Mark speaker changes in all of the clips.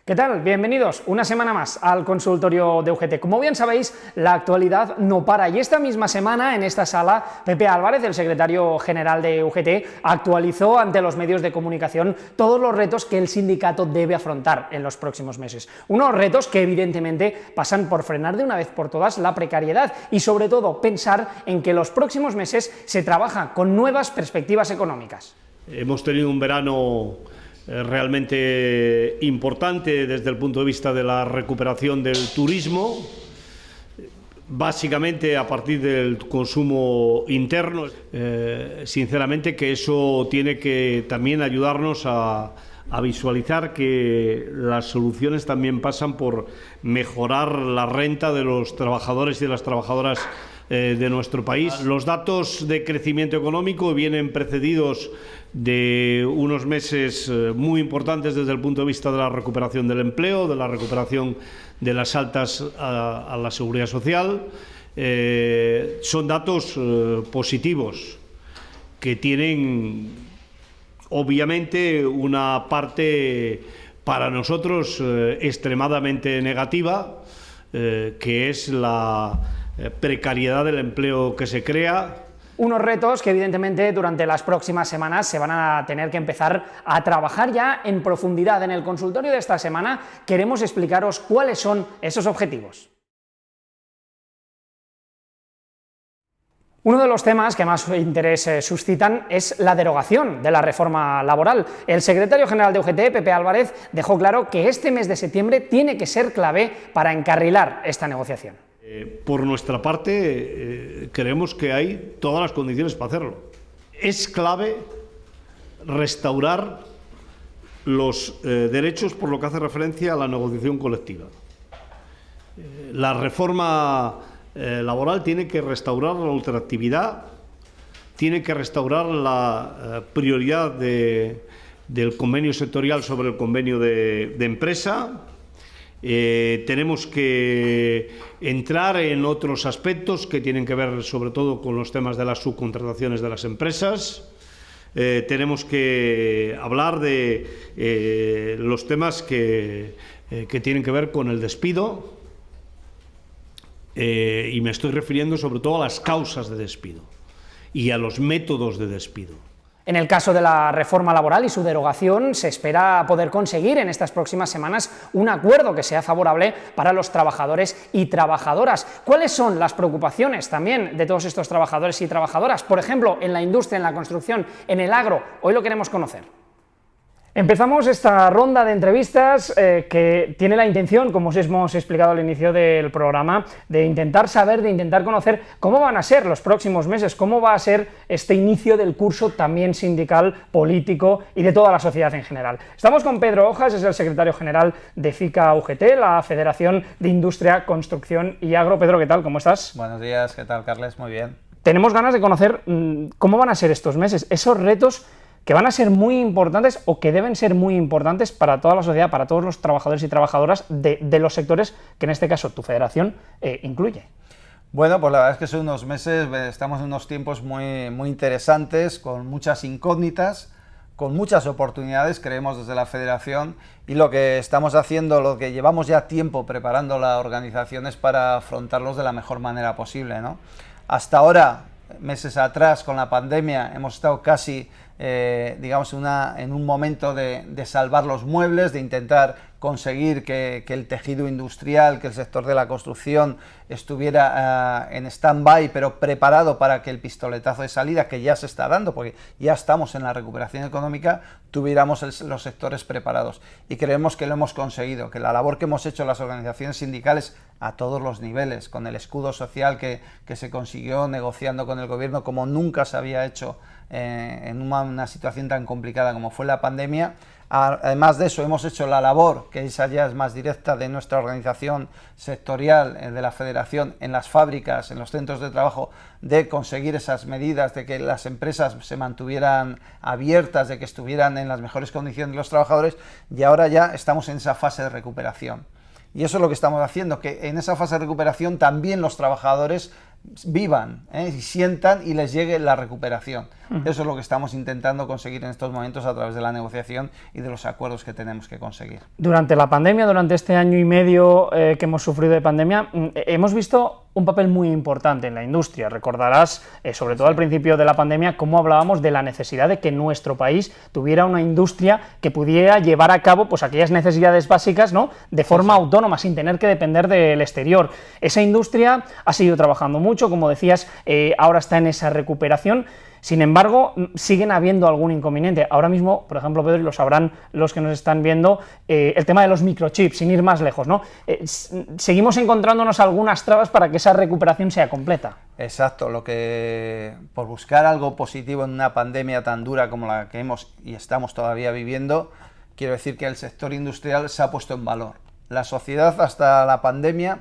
Speaker 1: ¿Qué tal? Bienvenidos una semana más al consultorio de UGT. Como bien sabéis, la actualidad no para y esta misma semana en esta sala Pepe Álvarez, el secretario general de UGT, actualizó ante los medios de comunicación todos los retos que el sindicato debe afrontar en los próximos meses. Unos retos que evidentemente pasan por frenar de una vez por todas la precariedad y sobre todo pensar en que los próximos meses se trabaja con nuevas perspectivas económicas.
Speaker 2: Hemos tenido un verano realmente importante desde el punto de vista de la recuperación del turismo, básicamente a partir del consumo interno. Sinceramente que eso tiene que también ayudarnos a visualizar que las soluciones también pasan por mejorar la renta de los trabajadores y de las trabajadoras de nuestro país. Los datos de crecimiento económico vienen precedidos de unos meses muy importantes desde el punto de vista de la recuperación del empleo, de la recuperación de las altas a la seguridad social. Son datos positivos que tienen obviamente una parte para nosotros extremadamente negativa, que es la precariedad del empleo que se crea.
Speaker 1: Unos retos que evidentemente durante las próximas semanas se van a tener que empezar a trabajar ya en profundidad. En el consultorio de esta semana queremos explicaros cuáles son esos objetivos. Uno de los temas que más interés suscitan es la derogación de la reforma laboral. El secretario general de UGT, Pepe Álvarez, dejó claro que este mes de septiembre tiene que ser clave para encarrilar esta negociación.
Speaker 2: Por nuestra parte, creemos que hay todas las condiciones para hacerlo. Es clave restaurar los derechos por lo que hace referencia a la negociación colectiva. La reforma laboral tiene que restaurar la ultraactividad, tiene que restaurar la prioridad del convenio sectorial sobre el convenio de empresa. Tenemos que entrar en otros aspectos que tienen que ver sobre todo con los temas de las subcontrataciones de las empresas. Tenemos que hablar de los temas que tienen que ver con el despido, y me estoy refiriendo sobre todo a las causas de despido y a los métodos de despido.
Speaker 1: En el caso de la reforma laboral y su derogación, se espera poder conseguir en estas próximas semanas un acuerdo que sea favorable para los trabajadores y trabajadoras. ¿Cuáles son las preocupaciones también de todos estos trabajadores y trabajadoras? Por ejemplo, en la industria, en la construcción, en el agro. Hoy lo queremos conocer. Empezamos esta ronda de entrevistas que tiene la intención, como os hemos explicado al inicio del programa, de intentar saber, de intentar conocer cómo van a ser los próximos meses, cómo va a ser este inicio del curso también sindical, político y de toda la sociedad en general. Estamos con Pedro Hojas, es el secretario general de FICA UGT, la Federación de Industria, Construcción y Agro. Pedro, ¿qué tal? ¿Cómo estás?
Speaker 3: Buenos días, ¿qué tal, Carles? Muy bien.
Speaker 1: Tenemos ganas de conocer cómo van a ser estos meses, esos retos que van a ser muy importantes o que deben ser muy importantes para toda la sociedad, para todos los trabajadores y trabajadoras de los sectores que en este caso tu federación incluye.
Speaker 3: Bueno, pues la verdad es que son unos meses, estamos en unos tiempos muy interesantes, con muchas incógnitas, con muchas oportunidades, creemos desde la federación, y lo que estamos haciendo, lo que llevamos ya tiempo preparando la organización es para afrontarlos de la mejor manera posible, ¿no? Hasta ahora, meses atrás, con la pandemia, hemos estado casi digamos en un momento de salvar los muebles, de intentar conseguir que el tejido industrial, que el sector de la construcción estuviera en stand-by, pero preparado para que el pistoletazo de salida, que ya se está dando, porque ya estamos en la recuperación económica, tuviéramos los sectores preparados. Y creemos que lo hemos conseguido, que la labor que hemos hecho las organizaciones sindicales a todos los niveles, con el escudo social que se consiguió negociando con el gobierno como nunca se había hecho en una situación tan complicada como fue la pandemia. Además de eso, hemos hecho la labor, que esa ya es más directa, de nuestra organización sectorial de la federación en las fábricas, en los centros de trabajo, de conseguir esas medidas, de que las empresas se mantuvieran abiertas, de que estuvieran en las mejores condiciones los trabajadores, y ahora ya estamos en esa fase de recuperación. Y eso es lo que estamos haciendo, que en esa fase de recuperación también los trabajadores vivan, y sientan y les llegue la recuperación. Eso es lo que estamos intentando conseguir en estos momentos a través de la negociación y de los acuerdos que tenemos que conseguir.
Speaker 1: Durante la pandemia, durante este año y medio que hemos sufrido de pandemia, hemos visto un papel muy importante en la industria. Recordarás, sobre todo al principio de la pandemia, cómo hablábamos de la necesidad de que nuestro país tuviera una industria que pudiera llevar a cabo pues, aquellas necesidades básicas, ¿no?, de forma autónoma, sin tener que depender del exterior. Esa industria ha seguido trabajando mucho, como decías, ahora está en esa recuperación. Sin embargo, siguen habiendo algún inconveniente. Ahora mismo, por ejemplo, Pedro, y lo sabrán los que nos están viendo, el tema de los microchips, sin ir más lejos, ¿no? Seguimos encontrándonos algunas trabas para que esa recuperación sea completa.
Speaker 3: Exacto, por buscar algo positivo en una pandemia tan dura como la que hemos y estamos todavía viviendo, quiero decir que el sector industrial se ha puesto en valor. La sociedad hasta la pandemia,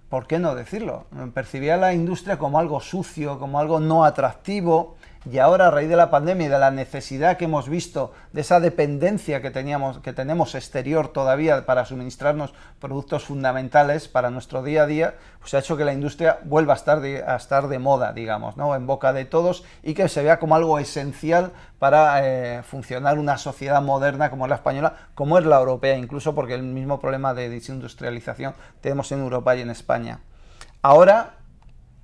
Speaker 3: ¿por qué no decirlo?, percibía la industria como algo sucio, como algo no atractivo, y ahora, a raíz de la pandemia y de la necesidad que hemos visto, de esa dependencia que tenemos exterior todavía para suministrarnos productos fundamentales para nuestro día a día, pues ha hecho que la industria vuelva a estar de moda, digamos, ¿no?, en boca de todos, y que se vea como algo esencial para funcionar una sociedad moderna como es la española, como es la europea, incluso porque el mismo problema de desindustrialización tenemos en Europa y en España. Ahora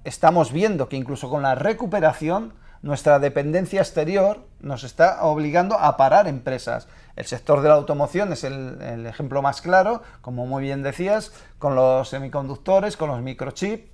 Speaker 3: estamos viendo que incluso con la recuperación, nuestra dependencia exterior nos está obligando a parar empresas. El sector de la automoción es el ejemplo más claro, como muy bien decías, con los semiconductores, con los microchips,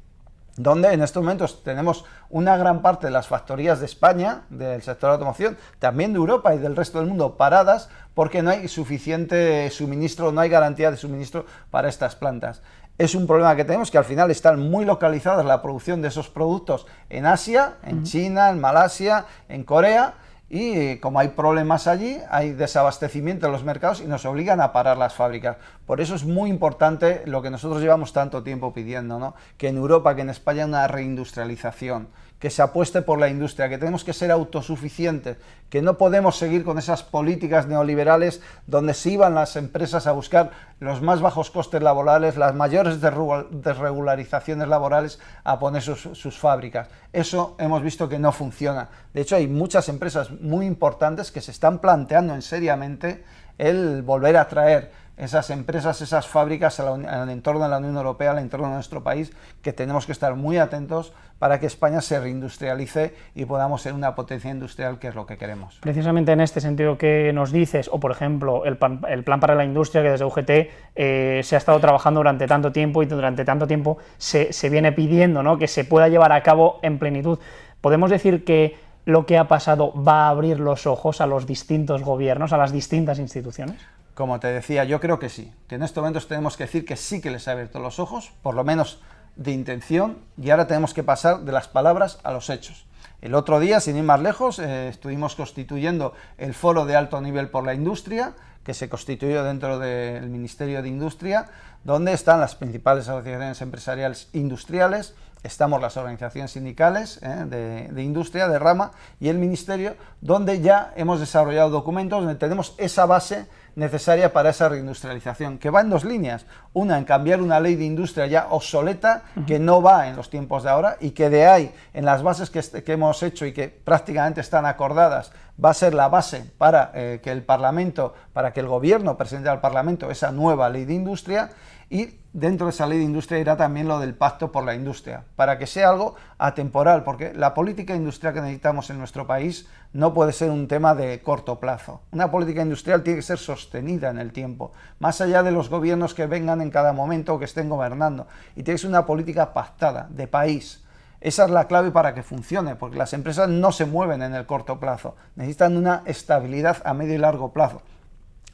Speaker 3: donde en estos momentos tenemos una gran parte de las factorías de España, del sector de la automoción, también de Europa y del resto del mundo, paradas porque no hay suficiente suministro, no hay garantía de suministro para estas plantas. Es un problema que tenemos, que al final están muy localizadas la producción de esos productos en Asia, en China, en Malasia, en Corea, y como hay problemas allí, hay desabastecimiento en los mercados y nos obligan a parar las fábricas. Por eso es muy importante lo que nosotros llevamos tanto tiempo pidiendo, ¿no?, que en Europa, que en España, una reindustrialización, que se apueste por la industria, que tenemos que ser autosuficientes, que no podemos seguir con esas políticas neoliberales donde se iban las empresas a buscar los más bajos costes laborales, las mayores desregularizaciones laborales a poner sus fábricas. Eso hemos visto que no funciona. De hecho, hay muchas empresas muy importantes que se están planteando seriamente el volver a traer esas empresas, esas fábricas al entorno de la Unión Europea, al entorno de nuestro país, que tenemos que estar muy atentos para que España se reindustrialice y podamos ser una potencia industrial, que es lo que queremos.
Speaker 1: Precisamente en este sentido que nos dices, o por ejemplo el plan para la industria, que desde UGT se ha estado trabajando durante tanto tiempo y durante tanto tiempo se viene pidiendo, ¿no?, que se pueda llevar a cabo en plenitud. ¿Podemos decir que lo que ha pasado va a abrir los ojos a los distintos gobiernos, a las distintas instituciones?
Speaker 3: Como te decía, yo creo que sí, que en estos momentos tenemos que decir que sí que les ha abierto los ojos, por lo menos de intención, y ahora tenemos que pasar de las palabras a los hechos. El otro día, sin ir más lejos, estuvimos constituyendo el Foro de Alto Nivel por la Industria, que se constituyó dentro del Ministerio de Industria, donde están las principales asociaciones empresariales industriales, estamos las organizaciones sindicales de industria, de rama, y el Ministerio, donde ya hemos desarrollado documentos donde tenemos esa base necesaria para esa reindustrialización, que va en dos líneas. Una, en cambiar una ley de industria ya obsoleta, que no va en los tiempos de ahora, y que de ahí, en las bases que hemos hecho y que prácticamente están acordadas, va a ser la base para que el Parlamento, para que el Gobierno presente al Parlamento esa nueva ley de industria, y dentro de esa ley de industria irá también lo del pacto por la industria, para que sea algo atemporal, porque la política industrial que necesitamos en nuestro país no puede ser un tema de corto plazo. Una política industrial tiene que ser sostenida en el tiempo, más allá de los gobiernos que vengan en cada momento o que estén gobernando, y tiene que ser una política pactada, de país. Esa es la clave para que funcione, porque las empresas no se mueven en el corto plazo, necesitan una estabilidad a medio y largo plazo.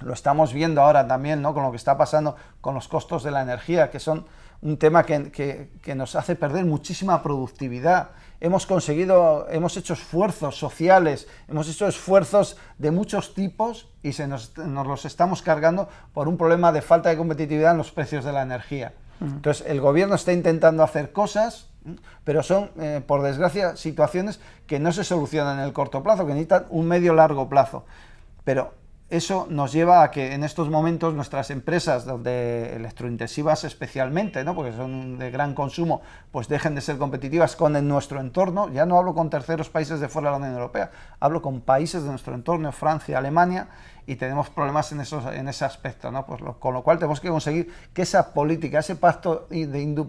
Speaker 3: Lo estamos viendo ahora también, ¿no?, con lo que está pasando con los costos de la energía, que son un tema que nos hace perder muchísima productividad. Hemos hecho esfuerzos sociales, hemos hecho esfuerzos de muchos tipos y nos los estamos cargando por un problema de falta de competitividad en los precios de la energía. Entonces, el gobierno está intentando hacer cosas, pero son, por desgracia, situaciones que no se solucionan en el corto plazo, que necesitan un medio-largo plazo. Pero eso nos lleva a que en estos momentos nuestras empresas, donde electrointensivas especialmente, ¿no?, porque son de gran consumo, pues dejen de ser competitivas con nuestro entorno. Ya no hablo con terceros países de fuera de la Unión Europea, hablo con países de nuestro entorno, Francia, Alemania, y tenemos problemas en ese aspecto, ¿no? Pues con lo cual tenemos que conseguir que esa política, ese pacto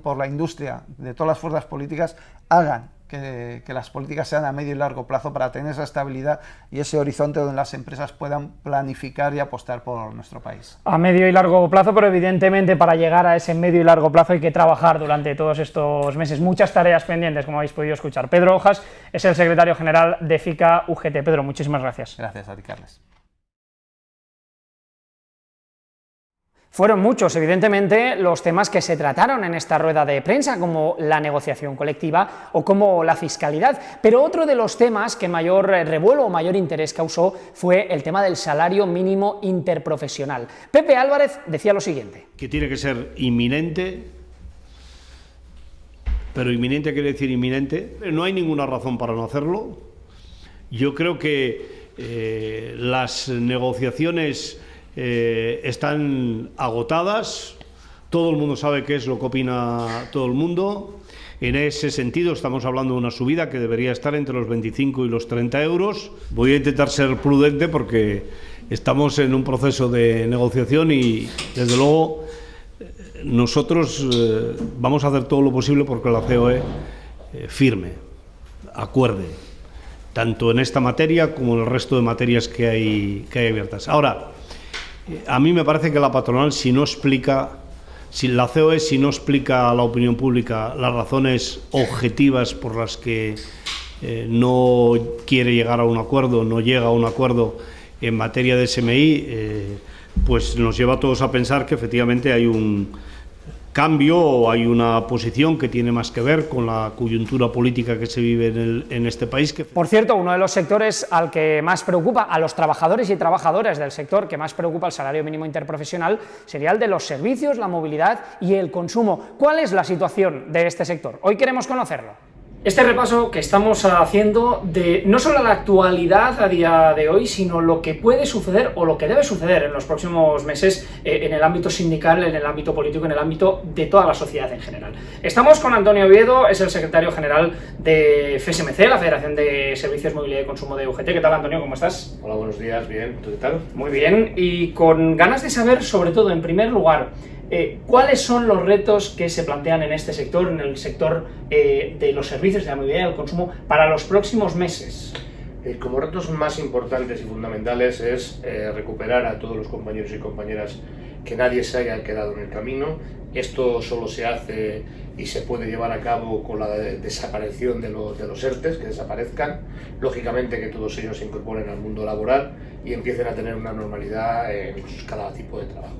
Speaker 3: por la industria de todas las fuerzas políticas hagan que las políticas sean a medio y largo plazo para tener esa estabilidad y ese horizonte donde las empresas puedan planificar y apostar por nuestro país.
Speaker 1: A medio y largo plazo, pero evidentemente para llegar a ese medio y largo plazo hay que trabajar durante todos estos meses. Muchas tareas pendientes, como habéis podido escuchar. Pedro Hojas es el secretario general de FICA UGT. Pedro, muchísimas gracias.
Speaker 3: Gracias a ti, Carles.
Speaker 1: Fueron muchos, evidentemente, los temas que se trataron en esta rueda de prensa, como la negociación colectiva o como la fiscalidad, pero otro de los temas que mayor revuelo o mayor interés causó fue el tema del salario mínimo interprofesional. Pepe Álvarez decía lo siguiente.
Speaker 2: Que tiene que ser inminente, pero inminente quiere decir inminente. No hay ninguna razón para no hacerlo. Yo creo que las negociaciones están agotadas, todo el mundo sabe qué es lo que opina todo el mundo. En ese sentido estamos hablando de una subida que debería estar entre los 25 y los 30 euros. Voy a intentar ser prudente porque estamos en un proceso de negociación y desde luego nosotros vamos a hacer todo lo posible porque la COE firme, acuerde, tanto en esta materia como en el resto de materias que hay abiertas. Ahora, a mí me parece que la patronal, si no explica, si la COE si no explica a la opinión pública las razones objetivas por las que no quiere llegar a un acuerdo, no llega a un acuerdo en materia de SMI, pues nos lleva a todos a pensar que efectivamente hay un cambio o hay una posición que tiene más que ver con la coyuntura política que se vive en este país.
Speaker 1: Por cierto, uno de los sectores al que más preocupa, a los trabajadores y trabajadoras del sector que más preocupa el salario mínimo interprofesional, sería el de los servicios, la movilidad y el consumo. ¿Cuál es la situación de este sector? Hoy queremos conocerlo. Este repaso que estamos haciendo de no solo la actualidad a día de hoy, sino lo que puede suceder o lo que debe suceder en los próximos meses en el ámbito sindical, en el ámbito político, en el ámbito de toda la sociedad en general. Estamos con Antonio Oviedo, es el secretario general de FSMC, la Federación de Servicios, Movilidad y Consumo de UGT. ¿Qué tal, Antonio? ¿Cómo estás?
Speaker 4: Hola, buenos días, bien. ¿Tú qué tal?
Speaker 1: Muy bien, y con ganas de saber, sobre todo, en primer lugar, ¿cuáles son los retos que se plantean en este sector, en el sector de los servicios, de la movilidad y el consumo, para los próximos meses?
Speaker 4: Como retos más importantes y fundamentales es recuperar a todos los compañeros y compañeras, que nadie se haya quedado en el camino. Esto solo se hace y se puede llevar a cabo con la desaparición de los ERTEs, que desaparezcan. Lógicamente que todos ellos se incorporen al mundo laboral y empiecen a tener una normalidad en cada tipo de trabajo.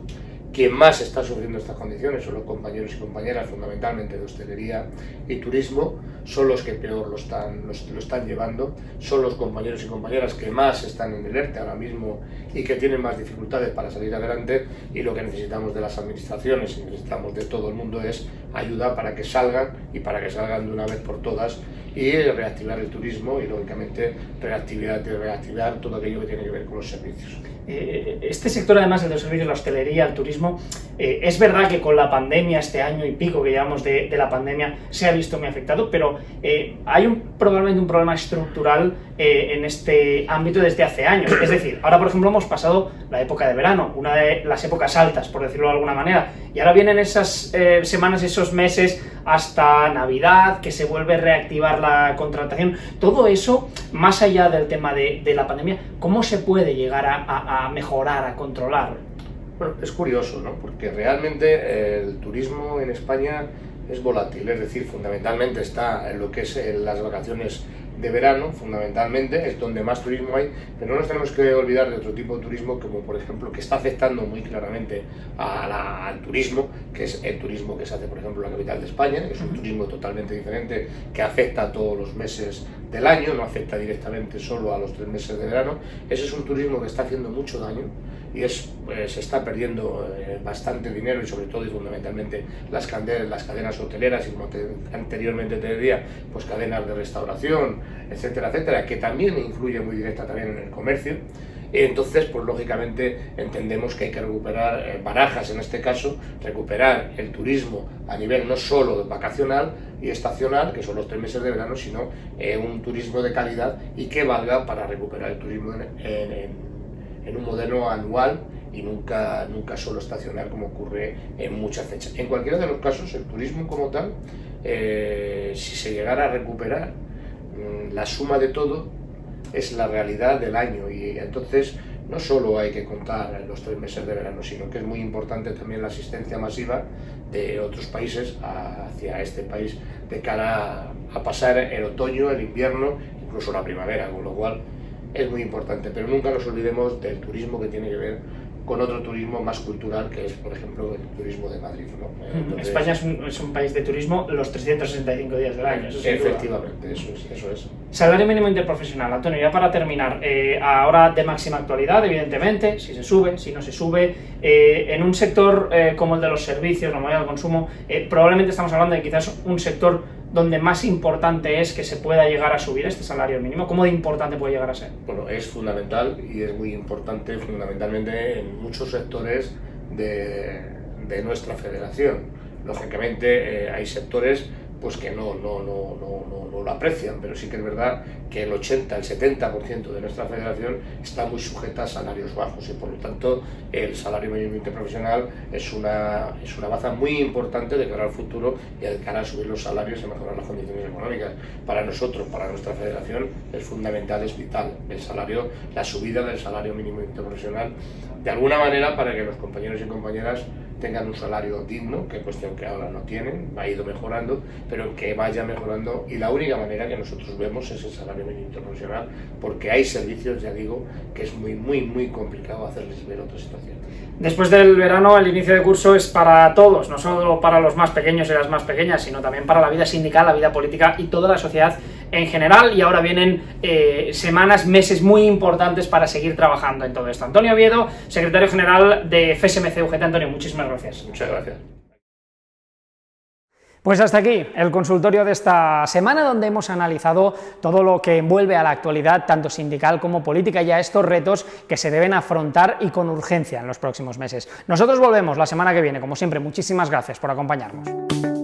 Speaker 4: Quien más está sufriendo estas condiciones son los compañeros y compañeras, fundamentalmente de hostelería y turismo, son los que peor lo están llevando, son los compañeros y compañeras que más están en el ERTE ahora mismo y que tienen más dificultades para salir adelante, y lo que necesitamos de las administraciones y necesitamos de todo el mundo es ayuda para que salgan, y para que salgan de una vez por todas, y reactivar el turismo y lógicamente reactivar todo aquello que tiene que ver con los servicios.
Speaker 1: Este sector, además de los servicios, la hostelería, el turismo, es verdad que con la pandemia, este año y pico que llevamos de la pandemia, se ha visto muy afectado, pero hay probablemente un problema estructural en este ámbito desde hace años. Es decir, ahora por ejemplo hemos pasado la época de verano, una de las épocas altas, por decirlo de alguna manera, y ahora vienen esas semanas, esos meses hasta Navidad, que se vuelve a reactivar la contratación. Todo eso, más allá del tema de la pandemia, ¿cómo se puede llegar a mejorar, a controlar?
Speaker 4: Bueno, es curioso, ¿no? Porque realmente el turismo en España es volátil, es decir, fundamentalmente está en lo que es las vacaciones de verano, fundamentalmente, es donde más turismo hay, pero no nos tenemos que olvidar de otro tipo de turismo, como por ejemplo, que está afectando muy claramente al turismo, que es el turismo que se hace, por ejemplo, en la capital de España, que es un turismo totalmente diferente, que afecta a todos los meses del año, no afecta directamente solo a los 3 meses de verano. Ese es un turismo que está haciendo mucho daño y se está perdiendo bastante dinero, y sobre todo y fundamentalmente las cadenas hoteleras, y como anteriormente te decía, pues cadenas de restauración, etcétera, etcétera, que también influye muy directa también en el comercio. Entonces, pues lógicamente entendemos que hay que recuperar, Barajas en este caso, recuperar el turismo a nivel no solo vacacional y estacional, que son los 3 meses de verano, sino un turismo de calidad y que valga para recuperar el turismo en un modelo anual y nunca solo estacional, como ocurre en muchas fechas. En cualquiera de los casos, el turismo como tal, si se llegara a recuperar, la suma de todo es la realidad del año, y entonces no solo hay que contar los 3 meses de verano, sino que es muy importante también la asistencia masiva de otros países hacia este país de cara a pasar el otoño, el invierno, incluso la primavera, con lo cual es muy importante. Pero nunca nos olvidemos del turismo que tiene que ver con otro turismo más cultural, que es, por ejemplo, el turismo de Madrid, ¿no? Entonces,
Speaker 1: España es un país de turismo los 365 días del año. Eso
Speaker 4: efectivamente, eso es.
Speaker 1: Salario mínimo interprofesional, Antonio, ya para terminar, ahora de máxima actualidad, evidentemente, si se sube, si no se sube, en un sector como el de los servicios, la movilidad del consumo, probablemente estamos hablando de quizás un sector donde más importante es que se pueda llegar a subir este salario mínimo. ¿Cómo de importante puede llegar a ser?
Speaker 4: Bueno, es fundamental y es muy importante fundamentalmente en muchos sectores de nuestra federación. Lógicamente hay sectores pues que no lo aprecian, pero sí que es verdad que el 80, el 70% de nuestra federación está muy sujeta a salarios bajos y por lo tanto el salario mínimo interprofesional es una baza muy importante de cara al futuro y de cara a subir los salarios y mejorar las condiciones económicas. Para nosotros, para nuestra federación, es fundamental, es vital el salario, la subida del salario mínimo interprofesional, de alguna manera para que los compañeros y compañeras tengan un salario digno, que es cuestión que ahora no tienen, ha ido mejorando, pero que vaya mejorando, y la única manera que nosotros vemos es el salario mínimo interprofesional, porque hay servicios, ya digo, que es muy complicado hacerles ver otra situación.
Speaker 1: Después del verano, el inicio de curso es para todos, no solo para los más pequeños y las más pequeñas, sino también para la vida sindical, la vida política y toda la sociedad en general, y ahora vienen semanas, meses muy importantes para seguir trabajando en todo esto. Antonio Oviedo, secretario general de FSMC UGT. Antonio, muchísimas gracias.
Speaker 4: Muchas gracias.
Speaker 1: Pues hasta aquí el consultorio de esta semana, donde hemos analizado todo lo que envuelve a la actualidad, tanto sindical como política, y a estos retos que se deben afrontar y con urgencia en los próximos meses. Nosotros volvemos la semana que viene, como siempre. Muchísimas gracias por acompañarnos.